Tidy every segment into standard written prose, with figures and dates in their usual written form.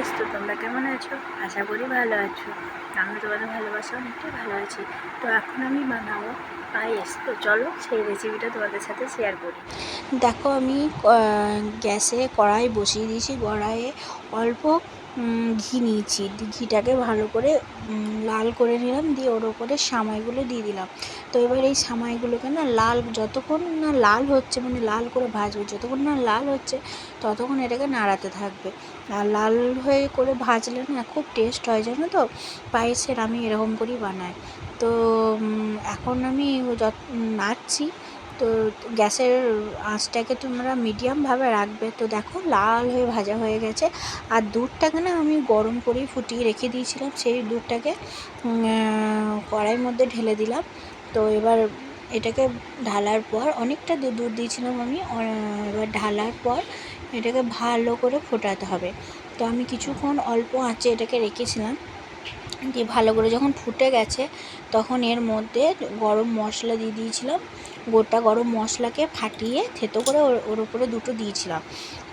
Guys, তো তোমরা কেমন আছো? আশা করি ভালো আছো। আমি তোমাদের ভালোবাসা অনেকটাই ভালো আছি। তো এখন আমি বানাবো পায়েস। তো চলো সেই রেসিপিটা তোমাদের সাথে শেয়ার করি। দেখো, আমি গ্যাসে কড়াই বসিয়ে দিয়েছি। কড়াইয়ে অল্প ঘি নিয়েছি। ঘিটাকে ভালো করে লাল করে নিলাম, দিয়ে ওর ওপরে সামাইগুলো দিয়ে দিলাম। তো এবার এই সামাইগুলোকে না যতক্ষণ না লাল হচ্ছে, মানে লাল করে ভাজবো, যতক্ষণ না লাল হচ্ছে ততক্ষণ এটাকে নাড়াতে থাকবে। আর লাল হয়ে করে ভাজলে না খুব টেস্ট হয়, জানো তো পায়েসের। আমি এরকম করেই বানাই। তো এখন আমি নাড়ছি। তো গ্যাসের আঁচটাকে তোমরা মিডিয়ামভাবে রাখবে। তো দেখো লাল হয়ে ভাজা হয়ে গেছে। আর দুধটাকে না আমি গরম করেই ফুটিয়ে রেখে দিয়েছিলাম, সেই দুধটাকে কড়াইয়ের মধ্যে ঢেলে দিলাম। তো এবার এটাকে ঢালার পর, অনেকটা দুধ দিয়েছিলাম আমি, এবার ঢালার পর এটাকে ভালো করে ফোটাতে হবে। তো আমি কিছুক্ষণ অল্প আঁচে এটাকে রেখেছিলাম, দিয়ে ভালো করে যখন ফুটে গেছে তখন এর মধ্যে গরম মশলা দিয়ে দিয়েছিলাম। গোটা গরম মশলাকে ফাটিয়ে থেতো করে ওর উপরে দুটো দিয়েছিলাম।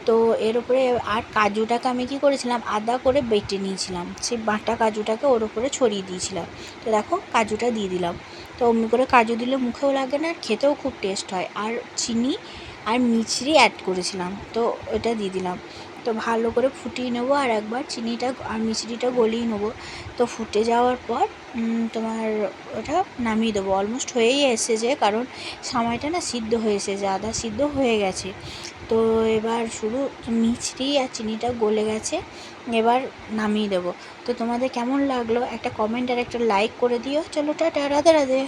তো এর উপরে আর কাজুটাকে আমি কী করেছিলাম, আদা করে বেটে নিয়েছিলাম, সেই বাটা কাজুটাকে ওর উপরে ছড়িয়ে দিয়েছিলাম। তো দেখো কাজুটা দিয়ে দিলাম। তো অমনি করে কাজু দিলে মুখেও লাগে না, আর খেতেও খুব টেস্ট হয়। আর চিনি আর মিছরি অ্যাড করেছিলাম, তো এটা দিয়ে দিলাম। তো ভালো করে ফুটিয়ে নেবো, আর একবার চিনিটা আর মিছরিটা গলিয়ে নেবো। তো ফুটে যাওয়ার পর তোমার ওটা নামিয়ে দেবো। অলমোস্ট হয়েই এসেছে, কারণ সামাইটা না সিদ্ধ হয়ে এসেছে, আদা সিদ্ধ হয়ে গেছে। তো এবার শুধু মিছরি আর চিনিটা গলে গেছে, এবার নামিয়ে দেবো। তো তোমাদের কেমন লাগলো একটা কমেন্ট আর একটা লাইক করে দিও। চলো টাটা, রাধে রাধে।